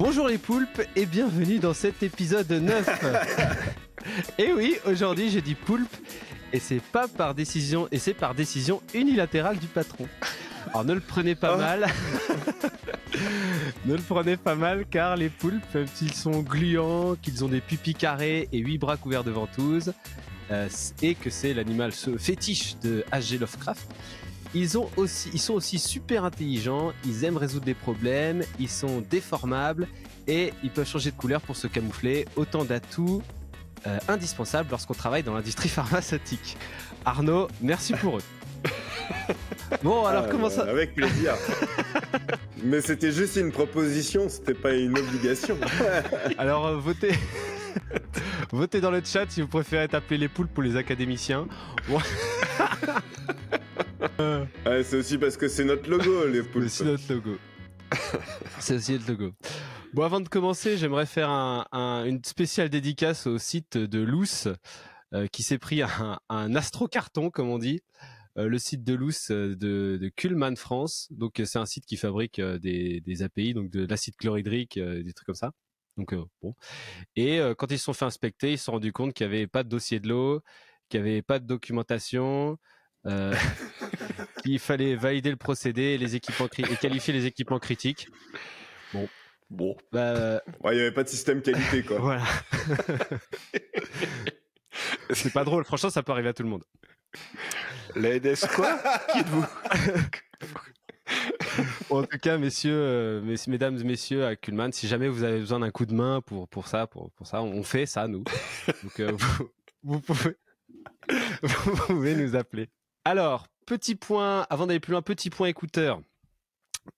Bonjour les poulpes et bienvenue dans cet épisode 9. Et oui, aujourd'hui j'ai dit poulpe et c'est par décision unilatérale du patron. Alors ne le prenez pas mal. Ne le prenez pas mal car les poulpes, même s'ils sont gluants, qu'ils ont des pupilles carrées et 8 bras couverts de ventouses, et que c'est l'animal fétiche de H.G. Lovecraft, ils sont aussi super intelligents, ils aiment résoudre des problèmes, ils sont déformables et ils peuvent changer de couleur pour se camoufler. Autant d'atouts indispensables lorsqu'on travaille dans l'industrie pharmaceutique. Arnaud, merci pour eux. Bon, alors comment ça... Avec plaisir. Mais c'était juste une proposition, c'était pas une obligation. Alors votez... Votez dans le chat si vous préférez appeler les poulpes ou les académiciens. Ouais. Ouais, c'est aussi parce que c'est notre logo, les poulpes. C'est notre logo. C'est aussi notre logo. Bon, avant de commencer, j'aimerais faire une spéciale dédicace au site de Loos, qui s'est pris un astrocarton, comme on dit. Le site de Loos de Kuhlmann France. Donc, c'est un site qui fabrique des API, donc de l'acide chlorhydrique, des trucs comme ça. Donc, bon. Et quand ils se sont fait inspecter, ils se sont rendus compte qu'il n'y avait pas de dossier de l'eau, qu'il n'y avait pas de documentation, qu'il fallait valider le procédé et qualifier les équipements critiques. Bon. Ouais, il n'y avait pas de système qualité, quoi. Voilà. C'est pas drôle. Franchement, ça peut arriver à tout le monde. La NS quoi? Qui êtes-vous? En tout cas, mesdames et messieurs à Kuhlmann, si jamais vous avez besoin d'un coup de main pour ça, on fait ça, nous. Donc, vous pouvez nous appeler. Alors, petit point, avant d'aller plus loin, petit point écouteur.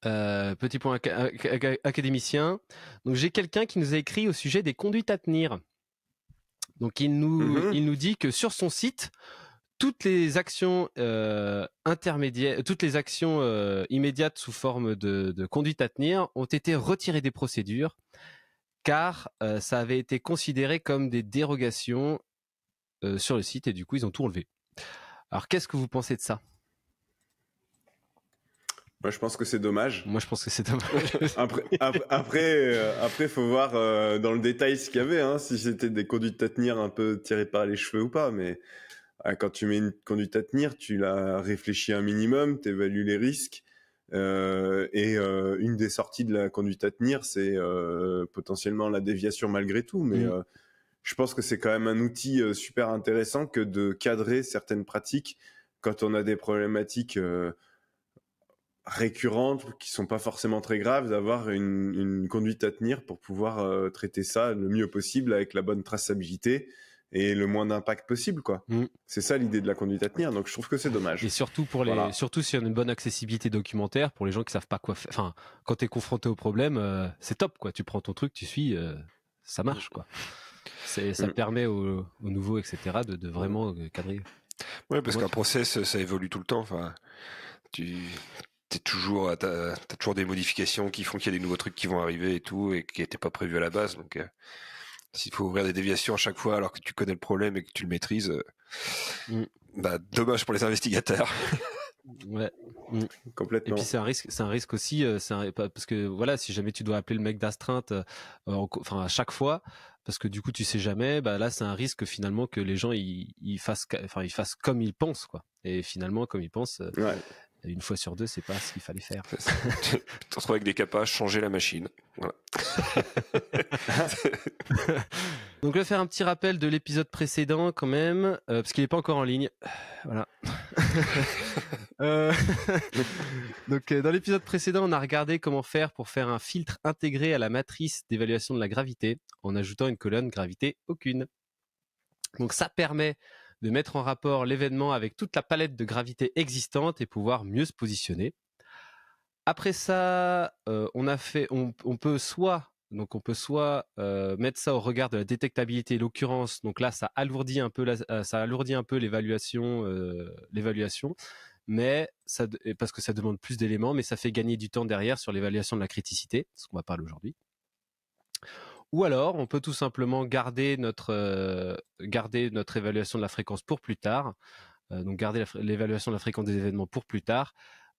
Petit point académicien. Donc, j'ai quelqu'un qui nous a écrit au sujet des conduites à tenir. Donc, il nous dit que sur son site, toutes les actions intermédiaires, toutes les actions immédiates sous forme de conduite à tenir ont été retirées des procédures car ça avait été considéré comme des dérogations sur le site et du coup ils ont tout enlevé. Alors qu'est-ce que vous pensez de ça? Moi, je pense que c'est dommage. Moi, je pense que c'est dommage. Après, faut voir dans le détail ce qu'il y avait, hein, si c'était des conduites à tenir un peu tirées par les cheveux ou pas, mais quand tu mets une conduite à tenir, tu l'as réfléchi un minimum, tu évalues les risques. Une des sorties de la conduite à tenir, c'est potentiellement la déviation malgré tout. Mais je pense que c'est quand même un outil super intéressant que de cadrer certaines pratiques quand on a des problématiques récurrentes qui sont pas forcément très graves, d'avoir une conduite à tenir pour pouvoir traiter ça le mieux possible avec la bonne traçabilité et le moins d'impact possible, quoi. C'est ça l'idée de la conduite à tenir, donc je trouve que c'est dommage. Et surtout surtout s'il y a une bonne accessibilité documentaire pour les gens qui savent pas quoi faire. Enfin, quand t'es confronté au problème, c'est top, quoi. Tu prends ton truc, tu suis, ça marche, quoi. Ça permet aux nouveaux, etc., de vraiment cadrer. Ouais, parce qu'un process, ça évolue tout le temps. Enfin, t'as toujours des modifications qui font qu'il y a des nouveaux trucs qui vont arriver et tout, et qui n'étaient pas prévus à la base. Donc, s'il faut ouvrir des déviations à chaque fois alors que tu connais le problème et que tu le maîtrises, dommage pour les investigateurs. Ouais, complètement. Et puis c'est un risque aussi, parce que voilà, si jamais tu dois appeler le mec d'astreinte, à chaque fois, parce que du coup tu sais jamais, là c'est un risque finalement que les gens ils fassent comme ils pensent, quoi. Et finalement comme ils pensent. Une fois sur deux, c'est pas ce qu'il fallait faire. Tu te retrouves avec des capaces, changer la machine. Voilà. Donc, je vais faire un petit rappel de l'épisode précédent quand même, parce qu'il n'est pas encore en ligne. Voilà. Donc, dans l'épisode précédent, on a regardé comment faire pour faire un filtre intégré à la matrice d'évaluation de la gravité en ajoutant une colonne gravité aucune. Donc, ça permet de mettre en rapport l'événement avec toute la palette de gravité existante et pouvoir mieux se positionner. Après ça, on peut soit mettre ça au regard de la détectabilité et l'occurrence. Donc là, ça alourdit un peu l'évaluation, mais parce que ça demande plus d'éléments, mais ça fait gagner du temps derrière sur l'évaluation de la criticité, ce qu'on va parler aujourd'hui. Ou alors, on peut tout simplement garder notre évaluation de la fréquence pour plus tard. Donc, garder l'évaluation de la fréquence des événements pour plus tard,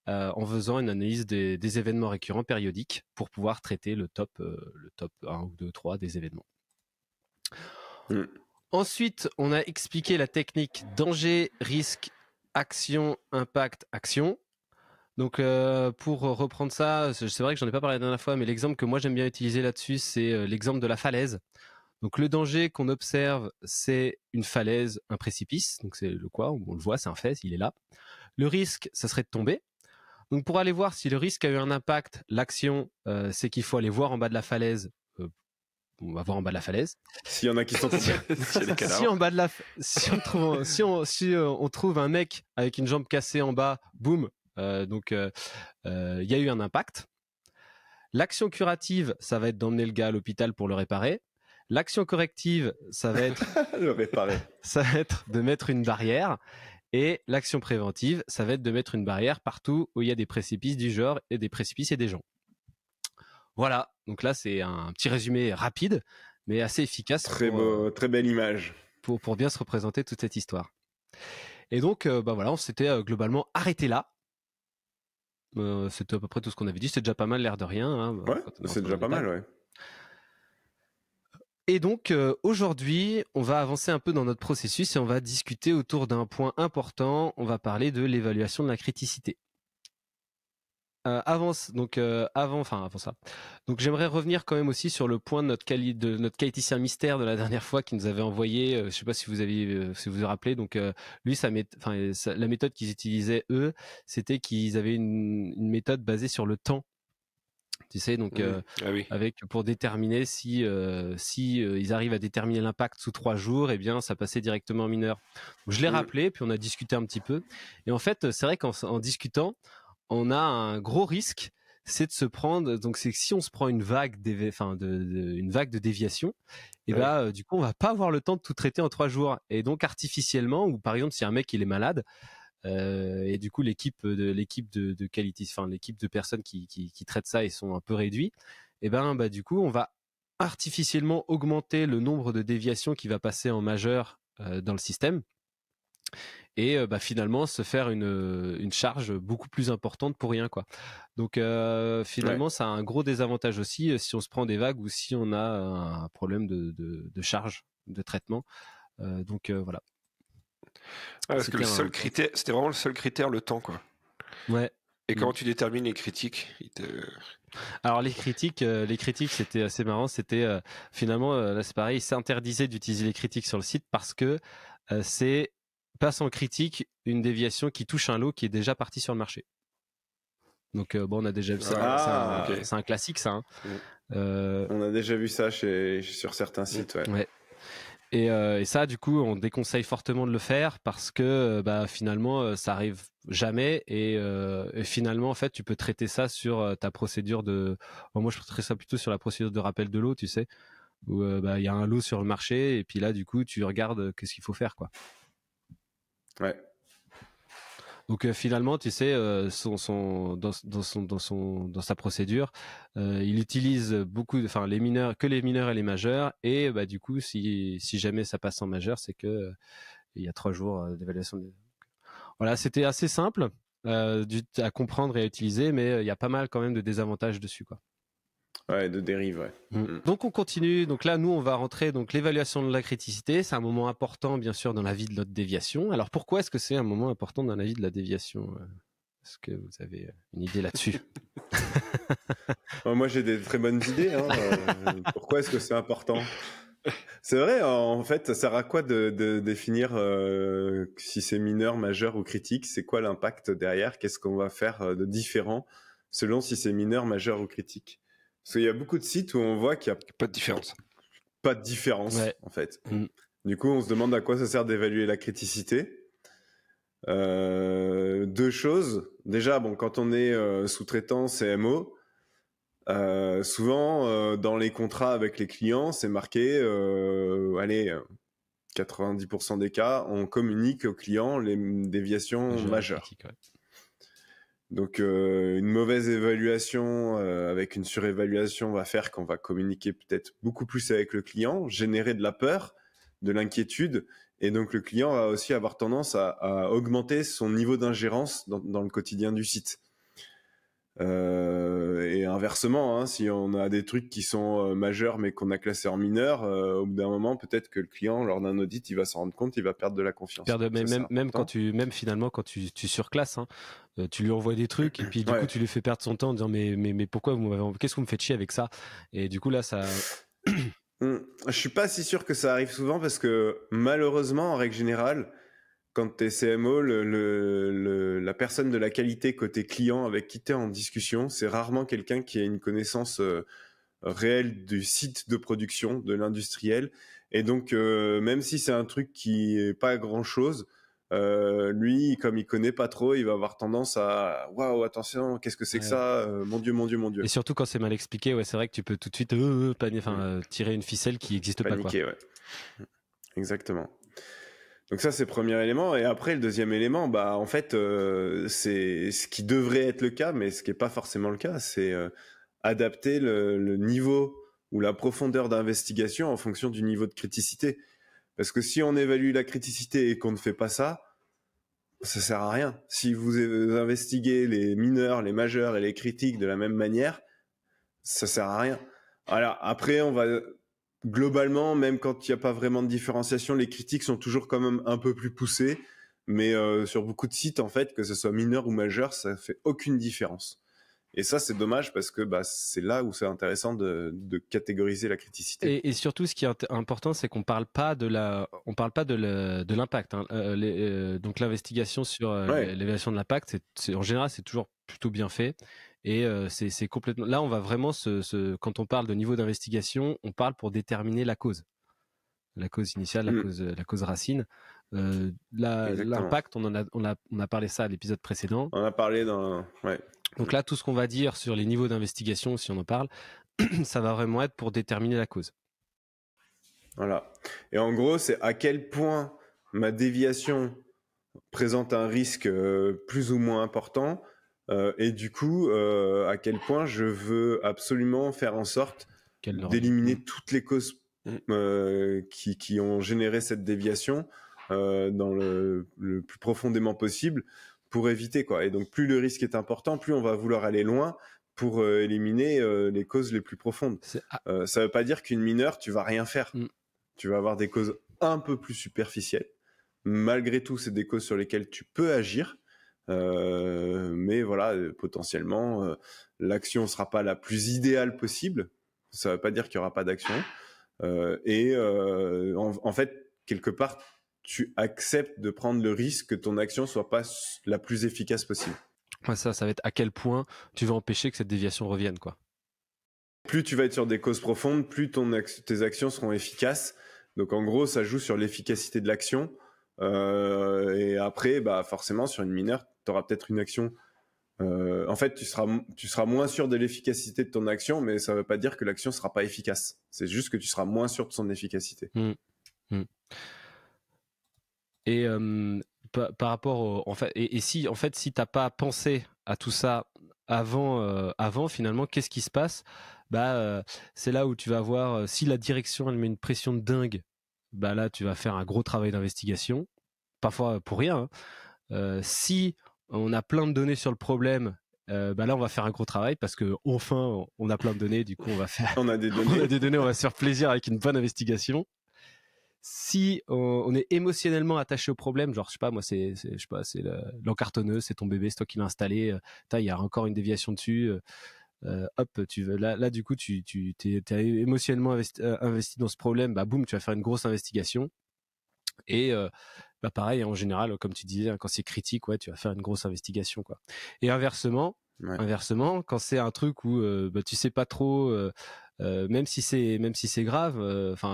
en faisant une analyse des événements récurrents périodiques pour pouvoir traiter le top 1 ou 2, 3 des événements. Ensuite, on a expliqué la technique danger, risque, action, impact, action. Donc, pour reprendre ça, c'est vrai que j'en ai pas parlé la dernière fois, mais l'exemple que moi j'aime bien utiliser là-dessus, c'est l'exemple de la falaise. Donc, le danger qu'on observe, c'est une falaise, un précipice. Donc, c'est le quoi, on le voit, c'est un fait, il est là. Le risque, ça serait de tomber. Donc, pour aller voir si le risque a eu un impact, l'action, c'est qu'il faut aller voir en bas de la falaise. On va voir en bas de la falaise. S'il y en a qui sont tombés. Si en bas de la, si on trouve un mec avec une jambe cassée en bas, boum. Donc, il y a eu un impact. L'action curative, ça va être d'emmener le gars à l'hôpital pour le réparer. L'action corrective, ça va être le réparer. Ça va être de mettre une barrière. Et l'action préventive, ça va être de mettre une barrière partout où il y a des précipices du genre et des précipices et des gens. Voilà. Donc là, c'est un petit résumé rapide, mais assez efficace. Très belle image. Pour bien se représenter toute cette histoire. Et donc, voilà, on s'était globalement arrêté là. C'était à peu près tout ce qu'on avait dit. C'est déjà pas mal, l'air de rien. Hein, ouais, c'est déjà pas mal, ouais. Et donc, aujourd'hui, on va avancer un peu dans notre processus et on va discuter autour d'un point important. On va parler de l'évaluation de la criticité. Avant ça. Donc, j'aimerais revenir quand même aussi sur le point de notre qualiticien mystère de la dernière fois qui nous avait envoyé. Je sais pas si vous vous rappelez. Donc, lui, la méthode qu'ils utilisaient eux, c'était qu'ils avaient une méthode basée sur le temps. Tu sais, donc pour déterminer si ils arrivent à déterminer l'impact sous 3 jours, eh bien, ça passait directement en mineur. Donc, je l'ai rappelé, puis on a discuté un petit peu. Et en fait, c'est vrai qu'en discutant, on a un gros risque, c'est de se prendre. Donc, c'est que si on se prend une vague une vague de déviation, et du coup, on va pas avoir le temps de tout traiter en 3 jours. Et donc, artificiellement, ou par exemple, si un mec il est malade. Et du coup l'équipe de qualité, l'équipe de personnes qui traitent ça, ils sont un peu réduits. Et du coup on va artificiellement augmenter le nombre de déviations qui va passer en majeur dans le système et finalement se faire une charge beaucoup plus importante pour rien, quoi. Donc finalement ça a un gros désavantage aussi si on se prend des vagues ou si on a un problème de charge de traitement. Donc voilà. Parce que le seul critère, c'était vraiment le seul critère, le temps, quoi. Ouais. Et comment tu détermines les critiques Alors les critiques, c'était assez marrant. C'était finalement là c'est pareil, ils s'interdisaient d'utiliser les critiques sur le site parce que c'est passe en critique une déviation qui touche un lot qui est déjà parti sur le marché. Donc on a déjà vu ça. C'est un classique, ça. Hein. On a déjà vu ça sur certains sites. Ouais. Et ça, du coup, on déconseille fortement de le faire parce que finalement, ça arrive jamais. Et finalement, en fait, tu peux traiter ça sur ta procédure de. Bon, moi, je traiterais ça plutôt sur la procédure de rappel de lot, tu sais, où il y a un lot sur le marché et puis là, du coup, tu regardes qu'est-ce qu'il faut faire, quoi. Ouais. Donc finalement, tu sais, dans sa procédure, il utilise beaucoup, les mineurs et les majeurs, et du coup, si jamais ça passe en majeur, c'est que il y a 3 jours d'évaluation. Voilà, c'était assez simple à comprendre et à utiliser, mais il y a pas mal quand même de désavantages dessus, quoi. Ouais, de dérive, ouais. Donc on continue. Donc là, nous, on va rentrer. Donc l'évaluation de la criticité, c'est un moment important, bien sûr, dans la vie de notre déviation. Alors pourquoi est-ce que c'est un moment important dans la vie de la déviation ? Est-ce que vous avez une idée là-dessus ? Moi, j'ai des très bonnes idées. Hein. Pourquoi est-ce que c'est important ? C'est vrai, en fait, ça sert à quoi de définir si c'est mineur, majeur ou critique ? C'est quoi l'impact derrière ? Qu'est-ce qu'on va faire de différent selon si c'est mineur, majeur ou critique ? Parce qu'il y a beaucoup de sites où on voit qu'il n'y a pas de différence. Pas de différence, en fait. Du coup, on se demande à quoi ça sert d'évaluer la criticité. 2 choses. Déjà, quand on est sous-traitant CMO, souvent dans les contrats avec les clients, c'est marqué, 90% des cas, on communique aux clients les déviations majeures. Critique, ouais. Donc une mauvaise évaluation avec une surévaluation va faire qu'on va communiquer peut-être beaucoup plus avec le client, générer de la peur, de l'inquiétude, et donc le client va aussi avoir tendance à augmenter son niveau d'ingérence dans le quotidien du site. Et inversement, hein, si on a des trucs qui sont majeurs mais qu'on a classés en mineurs, au bout d'un moment, peut-être que le client, lors d'un audit, il va s'en rendre compte, il va perdre de la confiance. Même finalement quand tu surclasses, hein, tu lui envoies des trucs et puis du coup tu lui fais perdre son temps en disant mais pourquoi qu'est-ce que vous me faites chier avec ça? Et du coup là ça. Je suis pas si sûr que ça arrive souvent parce que malheureusement, en règle générale, quand tu es CMO, la personne de la qualité côté client avec qui tu es en discussion, c'est rarement quelqu'un qui a une connaissance réelle du site de production, de l'industriel. Et donc, même si c'est un truc qui est pas grand-chose, lui, comme il connaît pas trop, il va avoir tendance à « Waouh, attention, qu'est-ce que c'est que ça mon Dieu, mon Dieu, mon Dieu ». Et surtout quand c'est mal expliqué, c'est vrai que tu peux tout de suite tirer une ficelle qui n'existe pas. Paniquer, ouais. Exactement. Donc ça, c'est le premier élément. Et après, le deuxième élément, en fait, c'est ce qui devrait être le cas, mais ce qui n'est pas forcément le cas, c'est adapter le niveau ou la profondeur d'investigation en fonction du niveau de criticité. Parce que si on évalue la criticité et qu'on ne fait pas ça, ça sert à rien. Si vous investiguez les mineurs, les majeurs et les critiques de la même manière, ça sert à rien. Alors après, on va globalement, même quand il n'y a pas vraiment de différenciation, les critiques sont toujours quand même un peu plus poussées. Mais sur beaucoup de sites, en fait, que ce soit mineur ou majeur, ça fait aucune différence. Et ça, c'est dommage parce que c'est là où c'est intéressant de catégoriser la criticité. Et surtout, ce qui est important, c'est qu'on parle pas de l'impact. Hein. Donc l'investigation sur l'évaluation de l'impact, en général, c'est toujours plutôt bien fait. Et c'est complètement. Là, on va vraiment quand on parle de niveau d'investigation, on parle pour déterminer la cause initiale, la cause racine. L'impact, on a parlé ça à l'épisode précédent. On a parlé Donc là, tout ce qu'on va dire sur les niveaux d'investigation, si on en parle, ça va vraiment être pour déterminer la cause. Voilà. Et en gros, c'est à quel point ma déviation présente un risque plus ou moins important. Et du coup, à quel point je veux absolument faire en sorte d'éliminer toutes les causes qui ont généré cette déviation dans le plus profondément possible pour éviter quoi. Et donc, plus le risque est important, plus on va vouloir aller loin pour éliminer les causes les plus profondes. Ça veut pas dire qu'une mineure, tu vas rien faire. Tu vas avoir des causes un peu plus superficielles. Malgré tout, c'est des causes sur lesquelles tu peux agir. Mais voilà, potentiellement, l'action sera pas la plus idéale possible. Ça veut pas dire qu'il y aura pas d'action. En fait, quelque part, tu acceptes de prendre le risque que ton action soit pas la plus efficace possible. Ça va être à quel point tu vas empêcher que cette déviation revienne, quoi. Plus tu vas être sur des causes profondes, plus tes actions seront efficaces. Donc en gros, ça joue sur l'efficacité de l'action. Et après, forcément, sur une mineure, tu auras peut-être une action. En fait, tu seras moins sûr de l'efficacité de ton action, mais ça ne veut pas dire que l'action sera pas efficace. C'est juste que tu seras moins sûr de son efficacité. Et par rapport si t'as pas pensé à tout ça avant finalement, qu'est-ce qui se passe? C'est là où tu vas voir si la direction elle met une pression de dingue. Là, tu vas faire un gros travail d'investigation, parfois pour rien. Si on a plein de données sur le problème, là, on va faire un gros travail parce que enfin, on a plein de données. Du coup, on a des données. On va se faire plaisir avec une bonne investigation. Si on est émotionnellement attaché au problème, genre, c'est l'encartonneuse, c'est ton bébé, c'est toi qui l'as installé. Il y a encore une déviation dessus. Là, du coup, tu t'es émotionnellement investi dans ce problème, boum, tu vas faire une grosse investigation. Et pareil, en général, comme tu disais, quand c'est critique, tu vas faire une grosse investigation, quoi. Et inversement, quand c'est un truc où tu sais pas trop, même si c'est grave,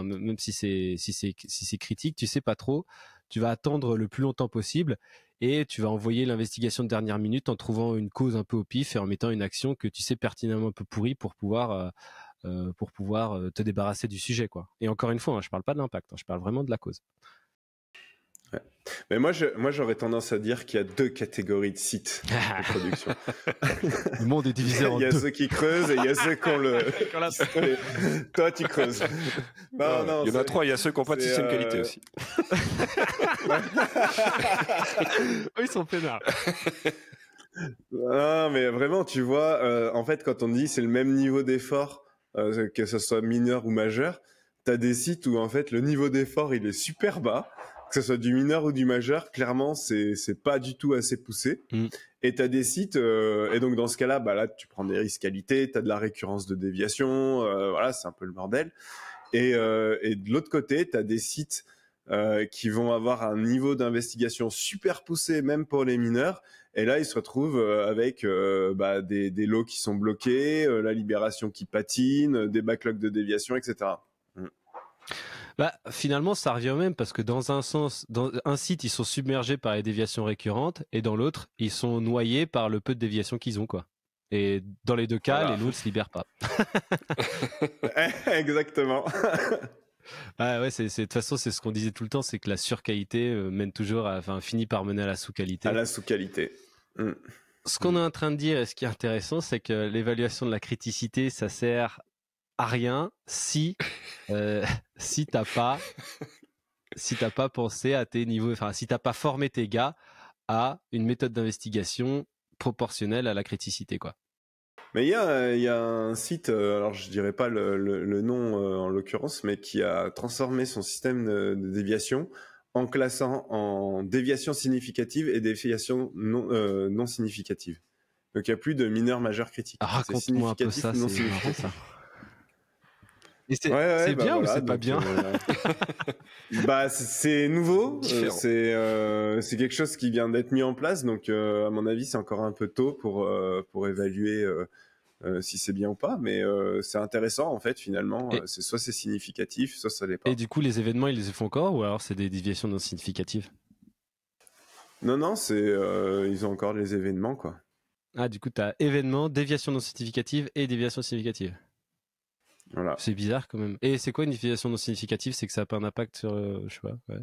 même si c'est critique, tu sais pas trop, tu vas attendre le plus longtemps possible. Et tu vas envoyer l'investigation de dernière minute en trouvant une cause un peu au pif et en mettant une action que tu sais pertinemment un peu pourrie pour pouvoir te débarrasser du sujet, quoi. Et encore une fois, je parle pas de l'impact, je parle vraiment de la cause. Ouais. Mais moi, j'aurais tendance à dire qu'il y a deux catégories de sites de production. Le monde est divisé en deux. Il y a ceux qui creusent et il y a ceux qui ont Toi, tu creuses. Non, il y en a trois, il y a ceux qui n'ont pas de système qualité aussi. Ils sont peinards. Non, mais vraiment, tu vois, en fait, quand on dit c'est le même niveau d'effort, que ce soit mineur ou majeur, t'as des sites où en fait le niveau d'effort il est super bas, que ce soit du mineur ou du majeur, clairement c'est pas du tout assez poussé. Mm. Et t'as des sites, et donc dans ce cas-là, bah là tu prends des risques qualité, t'as de la récurrence de déviation, voilà, c'est un peu le bordel. Et de l'autre côté, t'as des sites qui vont avoir un niveau d'investigation super poussé, même pour les mineurs. Et là, ils se retrouvent avec des lots qui sont bloqués, la libération qui patine, des backlogs de déviation, etc. Bah, finalement, ça revient au même parce que dans un sens, dans un site, ils sont submergés par les déviations récurrentes et dans l'autre, ils sont noyés par le peu de déviations qu'ils ont, quoi. Et dans les deux cas, Voilà. les lots ne se libèrent pas. Exactement. Ah ouais, de toute façon, c'est ce qu'on disait tout le temps, c'est que la surqualité mène toujours finit par mener à la sous-qualité. À la sous-qualité. Ce qu'on est en train de dire et ce qui est intéressant, c'est que l'évaluation de la criticité, ça sert à rien si t'as pas pensé à tes niveaux, enfin si t'as pas formé tes gars à une méthode d'investigation proportionnelle à la criticité, quoi. Mais il y a un site, alors je dirais pas le nom en l'occurrence, mais qui a transformé son système de déviation en classant en déviation significative et déviation non significative. Donc il n'y a plus de mineur majeur critique. Ah, raconte-moi un peu ça, non c'est marrant ça. Et c'est bah bien voilà, ou c'est pas bien bah c'est nouveau, Différent. c'est quelque chose qui vient d'être mis en place, donc à mon avis c'est encore un peu tôt pour évaluer si c'est bien ou pas, mais c'est intéressant en fait finalement. C'est soit c'est significatif, soit ça l'est pas. Et du coup, les événements, ils les font encore ou alors c'est des déviations non significatives? Non, ils ont encore les événements quoi. Ah, du coup, t'as événements, déviation non significative et déviation significative. Voilà. C'est bizarre quand même. Et c'est quoi une déviation non significative? C'est que ça n'a pas un impact sur, je sais pas. Ouais.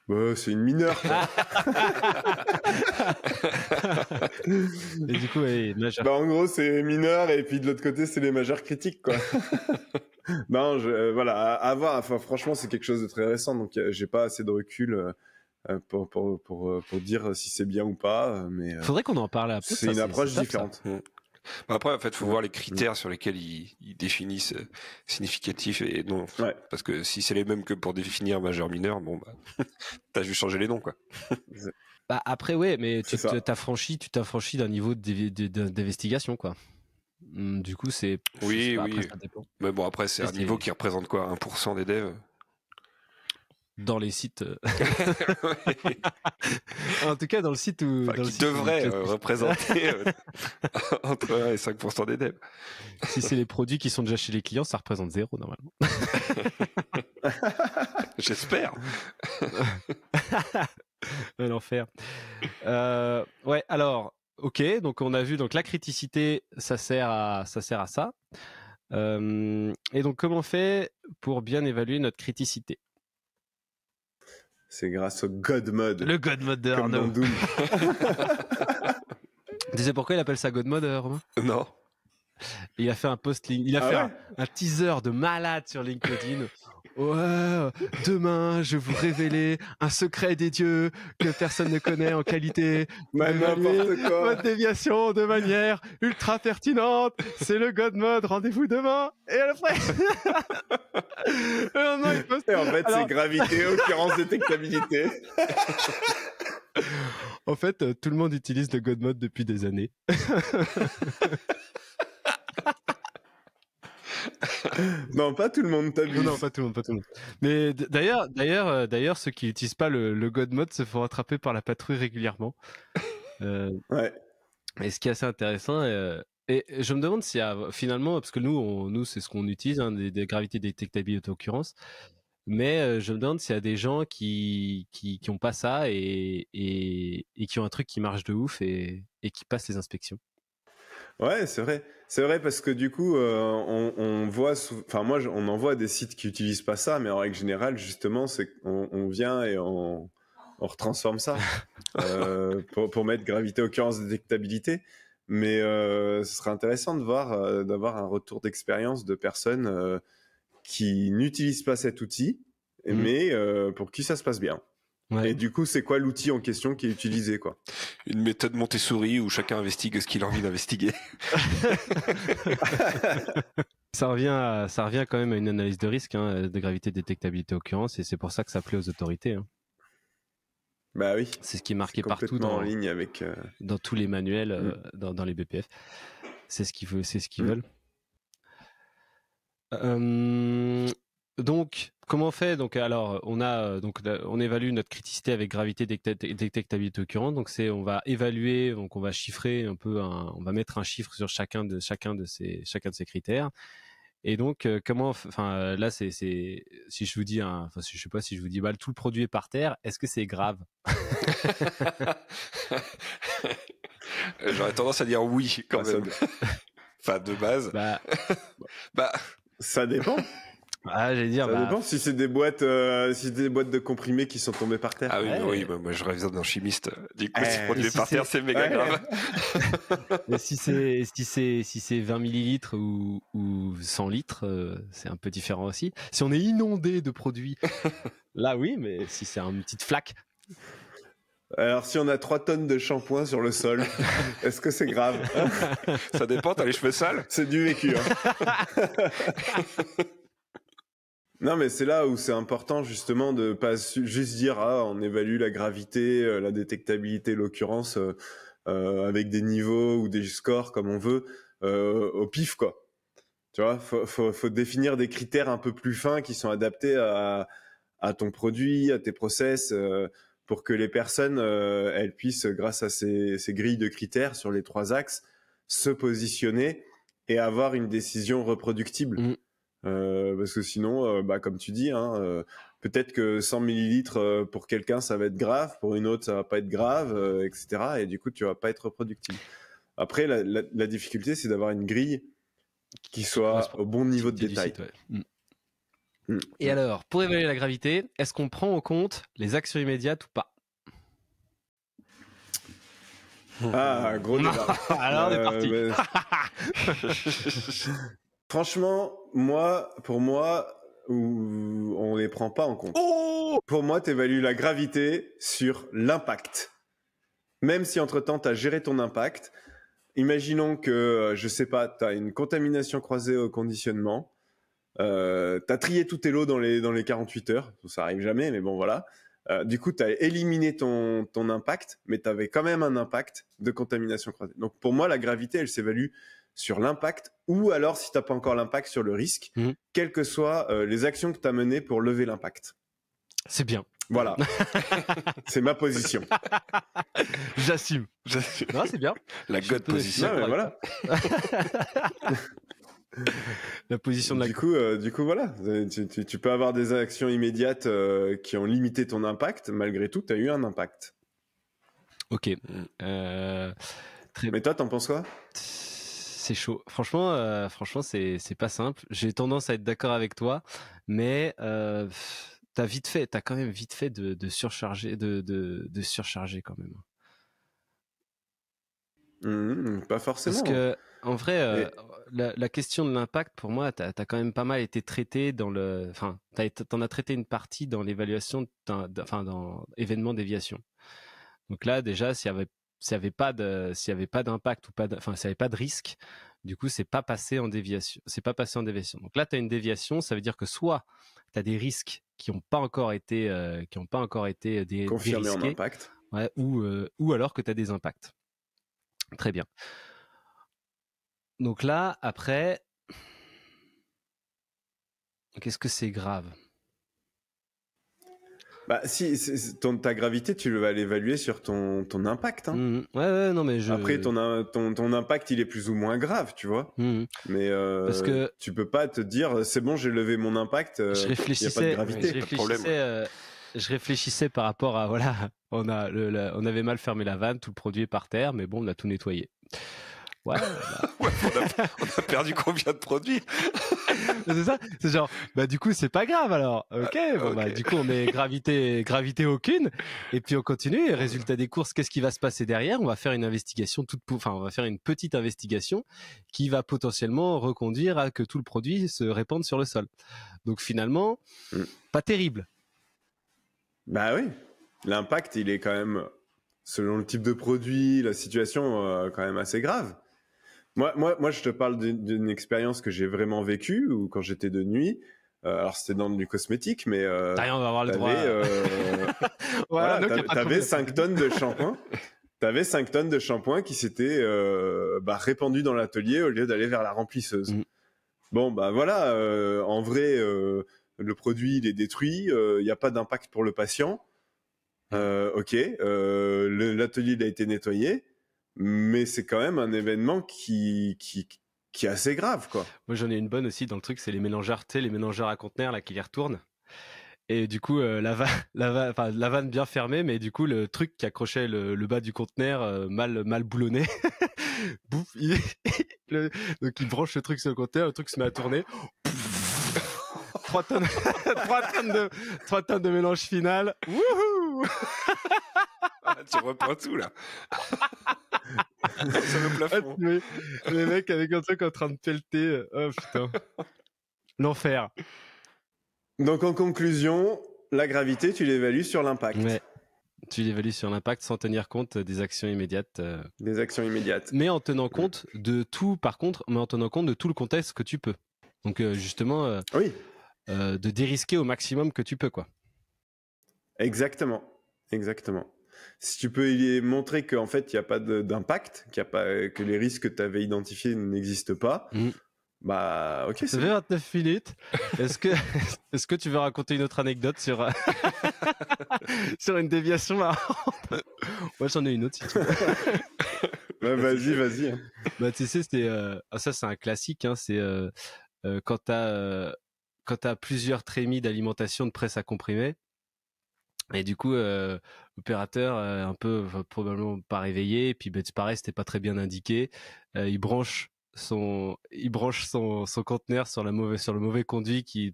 Bah, c'est une mineure quoi. Et du coup, ouais, majeur. Bah, en gros c'est mineur et puis de l'autre côté c'est les majeurs critiques quoi. Non, voilà, à voir. Enfin, franchement, c'est quelque chose de très récent, donc j'ai pas assez de recul pour dire si c'est bien ou pas. Mais Faudrait qu'on en parle un peu. c'est une approche différente. Après, en fait, faut voir les critères sur lesquels ils définissent significatif et non. Ouais. Parce que si c'est les mêmes que pour définir majeur mineur, bon, bah, t'as juste changé les noms, quoi. Bah après, ouais, mais tu C'est ça. t'affranchis d'un niveau d'investigation, quoi. Du coup, c'est. Oui, je sais pas, oui. après, ça dépend. Mais bon, après, c'est un niveau qui représente quoi, 1% des devs? Dans les sites. En tout cas, dans le site où. Enfin, dans le qui site où- devrait représenter entre 1 et 5% des devs. Si c'est les produits qui sont déjà chez les clients, ça représente 0 normalement. J'espère. L'enfer. Ouais, alors, ok, donc on a vu donc la criticité, ça sert à ça. Et donc, comment on fait pour bien évaluer notre criticité? C'est grâce au God Mode. Le God Mode de comme dans Arnaud. Doom. Tu sais pourquoi il appelle ça God Mode, Romain? Non. Il a fait un post, il a Ah fait ouais un teaser de malade sur LinkedIn. Ouais, demain, je vais vous révéler un secret des dieux que personne ne connaît en qualité. Bah, n'importe quoi. Votre déviation de manière ultra pertinente. C'est le God Mode. Rendez-vous demain. Et après. Le lendemain, il poste. Et en fait, Alors- c'est gravité, occurrence, détectabilité. En fait, tout le monde utilise le God Mode depuis des années. Non, pas tout le monde t'abuse. Non, pas tout le monde. Mais d'ailleurs, ceux qui n'utilisent pas le God Mode se font rattraper par la patrouille régulièrement. Ouais. Et ce qui est assez intéressant, et je me demande s'il y a finalement, parce que nous c'est ce qu'on utilise, hein, des gravités détectabilité occurrence, mais je me demande s'il y a des gens qui ont pas ça et qui ont un truc qui marche de ouf et qui passent les inspections. Ouais, c'est vrai. C'est vrai parce que du coup, on voit, enfin moi, on en voit des sites qui utilisent pas ça, mais en règle générale, justement, c'est qu'on vient et on retransforme ça pour mettre gravité, occurrence, détectabilité. Mais ce serait intéressant de voir, d'avoir un retour d'expérience de personnes qui n'utilisent pas cet outil, mais pour qui ça se passe bien. Ouais. Et du coup, c'est quoi l'outil en question qui est utilisé, quoi? Une méthode Montessori où chacun investigue ce qu'il a envie d'investiguer. Ça revient quand même à une analyse de risque, hein, de gravité, détectabilité, occurrence, et c'est pour ça que ça plaît aux autorités. Hein. Bah oui. C'est ce qui est marqué partout Complètement en ligne avec. dans tous les manuels, dans les BPF. C'est ce qu'ils veulent. Donc, comment on fait? Donc, alors, on évalue notre criticité avec gravité, détectabilité, occurrence. Donc, on va évaluer, donc on va chiffrer un peu, on va mettre un chiffre sur chacun de ces critères. Et donc, là, c'est si je vous dis, je sais pas si je vous dis, tout le produit est par terre, est-ce que c'est grave? J'aurais tendance à dire oui, quand même. Enfin, de base. Bah, ça dépend. J'allais dire. Ça dépend si c'est des boîtes, de comprimés qui sont tombés par terre. Ah oui, moi je rêve d'un chimiste. Du coup, si produit par terre, c'est méga grave. Mais si c'est 20 millilitres ou 100 litres, c'est un peu différent aussi. Si on est inondé de produits, là oui, mais si c'est une petite flaque. Alors, si on a 3 tonnes de shampoing sur le sol, est-ce que c'est grave? Ça dépend, t'as les cheveux sales? C'est du vécu. Non, mais c'est là où c'est important justement de pas juste dire on évalue la gravité, la détectabilité, l'occurrence avec des niveaux ou des scores comme on veut au pif, quoi. Tu vois, faut définir des critères un peu plus fins qui sont adaptés à ton produit, à tes process, pour que les personnes elles puissent, grâce à ces grilles de critères sur les 3 axes, se positionner et avoir une décision reproductible. Parce que sinon, comme tu dis, peut-être que 100 millilitres pour quelqu'un ça va être grave, pour une autre ça va pas être grave, etc. Et du coup tu vas pas être reproductible. Après la difficulté c'est d'avoir une grille qui soit au bon niveau de détail. Et alors, pour évaluer la gravité, est-ce qu'on prend en compte les actions immédiates ou pas? Ah, gros débat. Alors on est parti. Franchement, pour moi, on les prend pas en compte. Pour moi, tu évalues la gravité sur l'impact. Même si entre-temps, tu as géré ton impact, imaginons que, je sais pas, tu as une contamination croisée au conditionnement, tu as trié tous tes lots dans les 48 heures, ça arrive jamais, mais bon, voilà. Du coup, tu as éliminé ton impact, mais tu avais quand même un impact de contamination croisée. Donc, pour moi, la gravité, elle s'évalue sur l'impact, ou alors, si tu n'as pas encore l'impact, sur le risque, quelles que soient les actions que tu as menées pour lever l'impact. C'est bien. Voilà. C'est ma position. J'assume. Non, c'est bien. La God position. Non, mais voilà. La position de la... Du coup, voilà. Tu peux avoir des actions immédiates qui ont limité ton impact. Malgré tout, tu as eu un impact. Ok. Mais toi, t'en penses quoi? C'est chaud. Franchement, c'est pas simple. J'ai tendance à être d'accord avec toi, mais t'as quand même vite fait de surcharger, de surcharger quand même. Pas forcément. Parce que en vrai, la question de l'impact, pour moi, t'as quand même pas mal été traité t'en as traité une partie dans l'évaluation, dans événement déviation. Donc là, déjà, s'il y avait pas d'impact ou s'il y avait pas de risque, du coup, c'est pas passé en déviation. Donc là, tu as une déviation, ça veut dire que soit tu as des risques qui n'ont pas encore été confirmés en dérisqués, impact, ouais, ou alors que tu as des impacts. Très bien. Donc là, après, qu'est-ce que c'est grave? Si ta gravité, tu vas l'évaluer sur ton impact. Ouais, non, mais Après, ton impact, il est plus ou moins grave, tu vois. Mais parce que tu peux pas te dire, c'est bon, j'ai levé mon impact, il n'y a pas de gravité. Je réfléchissais par rapport à, voilà, on avait mal fermé la vanne, tout le produit est par terre, mais bon, on a tout nettoyé. Ouais, ouais, on a perdu combien de produits? C'est ça, c'est genre, du coup, c'est pas grave alors. Ok, du coup, on met gravité aucune, et puis on continue. Et résultat des courses, qu'est-ce qui va se passer derrière? On va faire une investigation on va faire une petite investigation qui va potentiellement reconduire à que tout le produit se répande sur le sol. Donc finalement, pas terrible. Bah oui. l'impact, il est quand même, selon le type de produit, la situation, quand même assez grave. Moi, je te parle d'une expérience que j'ai vraiment vécue, ou quand j'étais de nuit. Alors, c'était dans du cosmétique, mais Rien, on va avoir le droit. voilà, t'avais 5 tonnes de shampoing. T'avais 5 tonnes de shampoing qui s'étaient répandues dans l'atelier au lieu d'aller vers la remplisseuse. Bon, bah voilà, en vrai, le produit, il est détruit, il n'y a pas d'impact pour le patient. Ok, l'atelier, il a été nettoyé, mais c'est quand même un événement qui est assez grave, quoi. Moi, j'en ai une bonne aussi dans le truc, c'est les mélangeurs, tu sais, les mélangeurs à conteneurs là, qui les retournent. Et du coup, la vanne bien fermée, mais du coup, le truc qui accrochait le bas du conteneur mal boulonné. Bouf, donc il branche le truc sur le conteneur, le truc se met à tourner. 3 tonnes, 3 tonnes de mélange final. Wouhou. Tu reprends tout là. Ça me plafond. Les mecs avec un truc en train de pelleter. Oh putain. L'enfer. Donc en conclusion, la gravité, tu l'évalues sur l'impact. Ouais. Tu l'évalues sur l'impact sans tenir compte des actions immédiates. Des actions immédiates. Mais en tenant compte de tout, par contre, mais en tenant compte de tout le contexte que tu peux. Donc justement, oui. De dérisquer au maximum que tu peux, quoi. Exactement. Si tu peux y montrer qu'en fait, il n'y a pas d'impact, que les risques que tu avais identifiés n'existent pas, bah ok. Ça fait 29 minutes. Est-ce que tu veux raconter une autre anecdote sur une déviation marrante? Moi, j'en ai une autre si tu veux. Bah, vas-y. Bah, tu sais, ça, c'est un classique. Hein, c'est quand t'as plusieurs trémies d'alimentation de presse à comprimer. Et du coup, l'opérateur, un peu probablement pas réveillé, et puis c'est pareil, c'était pas très bien indiqué. Il branche son conteneur sur le mauvais conduit qui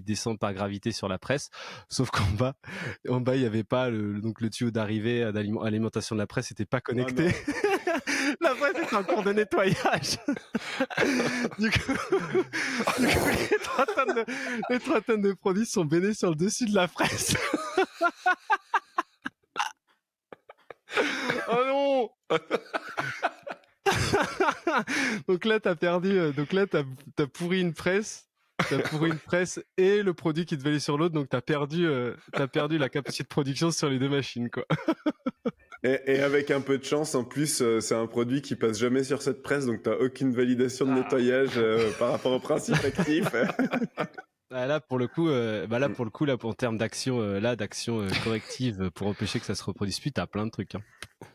descend par gravité sur la presse. Sauf qu'en bas, il y avait pas donc le tuyau d'arrivée à l'alimentation de la presse n'était pas connecté. La presse est en cours de nettoyage. Du coup, les 3 tonnes de produits sont baignés sur le dessus de la presse. Oh non. Donc là, t'as perdu. Donc là, t'as pourri une presse. T'as pourri une presse et le produit qui devait aller sur l'autre. Donc t'as perdu la capacité de production sur les deux machines, quoi. Et avec un peu de chance, en plus, c'est un produit qui passe jamais sur cette presse, donc t'as aucune validation de nettoyage par rapport au principe actif. Là pour le coup, en termes d'action, corrective pour empêcher que ça se reproduise plus, t'as plein de trucs. Hein.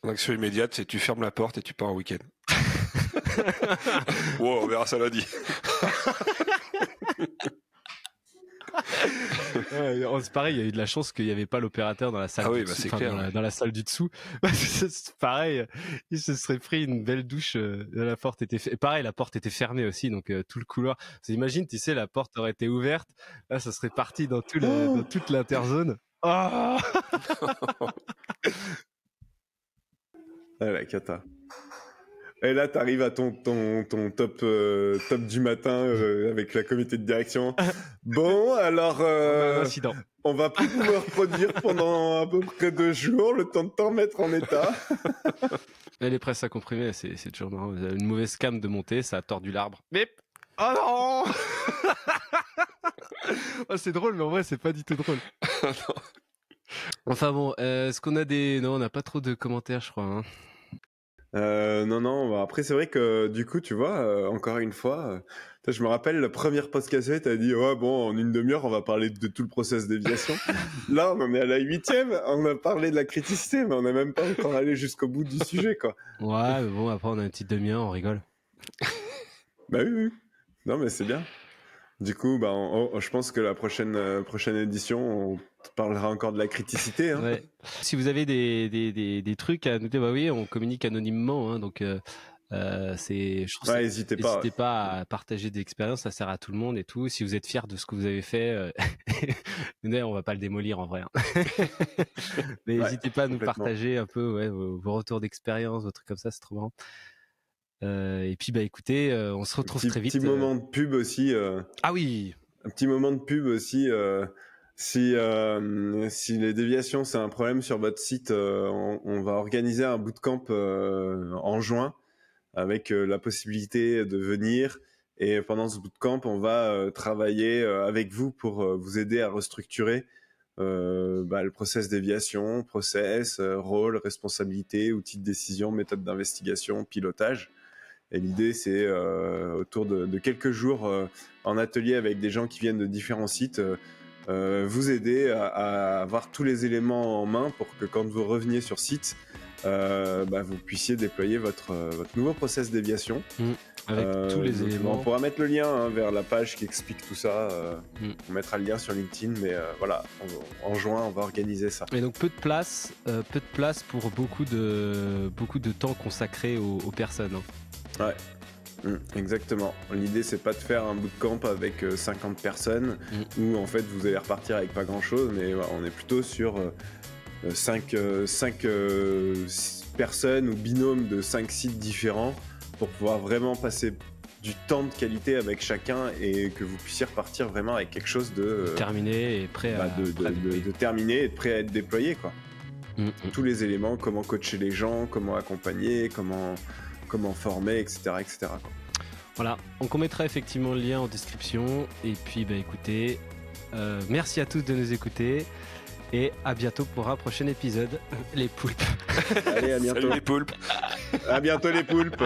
L'action immédiate, c'est tu fermes la porte et tu pars en week-end. Wow, on verra ça lundi. C'est pareil, il y a eu de la chance qu'il n'y avait pas l'opérateur dans la salle du dessous, dans la salle du dessous. C'est pareil, il se serait pris une belle douche. La porte était pareil, la porte était fermée aussi, donc tout le couloir. Imagine, tu sais, la porte aurait été ouverte, là, ça serait parti dans dans toute l'interzone. Oh la cata. Et là, t'arrives à ton top du matin avec la comité de direction. Bon, alors, on va plus pouvoir produire pendant à peu près 2 jours, le temps de t'en remettre en état. Et les presses à comprimer, c'est toujours marrant. Une mauvaise cam de montée, ça a tordu l'arbre. Bip. Oh non. Oh, c'est drôle, mais en vrai, c'est pas du tout drôle. Enfin bon, est-ce qu'on a Non, on n'a pas trop de commentaires, je crois. Hein. Non. Après, c'est vrai que du coup, tu vois, encore une fois, je me rappelle la première podcast, t'as dit, ouais, bon, en une demi-heure, on va parler de tout le process déviation. Là, on en est à la 8e, on a parlé de la criticité, mais on n'a même pas encore allé jusqu'au bout du sujet, quoi. Ouais, mais bon, après, on a une petite demi-heure, on rigole. Bah oui. Non, mais c'est bien. Du coup, je pense que la prochaine édition, on parlera encore de la criticité. Hein. Ouais. Si vous avez des trucs à noter, bah oui, on communique anonymement, hein, donc n'hésitez pas à partager des expériences, ça sert à tout le monde et tout. Si vous êtes fiers de ce que vous avez fait, on va pas le démolir en vrai. Hein. Mais n'hésitez pas à nous partager un peu vos retours d'expérience, vos trucs comme ça, c'est trop marrant. Et puis écoutez, on se retrouve très vite. Petit moment de pub aussi. Ah oui. Un petit moment de pub aussi. Si les déviations c'est un problème sur votre site, on va organiser un bootcamp en juin avec la possibilité de venir. Et pendant ce bootcamp, on va travailler avec vous pour vous aider à restructurer le process déviation, process, rôle, responsabilité, outils de décision, méthode d'investigation, pilotage. Et l'idée, c'est autour de quelques jours en atelier avec des gens qui viennent de différents sites, vous aider à avoir tous les éléments en main pour que quand vous reveniez sur site, vous puissiez déployer votre nouveau process déviation. Avec tous les éléments. On pourra mettre le lien vers la page qui explique tout ça. On mettra le lien sur LinkedIn, mais voilà, en juin, on va organiser ça. Et donc peu de place pour beaucoup de temps consacré aux personnes. Ouais. Exactement. L'idée, c'est pas de faire un bootcamp avec 50 personnes où en fait vous allez repartir avec pas grand chose, mais on est plutôt sur 5 personnes ou binômes de 5 sites différents pour pouvoir vraiment passer du temps de qualité avec chacun et que vous puissiez repartir vraiment avec quelque chose de terminé et prêt à de terminé et de prêt à être déployé, quoi. Tous les éléments, comment coacher les gens, comment accompagner, comment former, etc. quoi. Voilà, donc on mettra effectivement le lien en description. Et puis écoutez, merci à tous de nous écouter. Et à bientôt pour un prochain épisode. Les poulpes. Allez, à bientôt. Salut les poulpes. À bientôt les poulpes.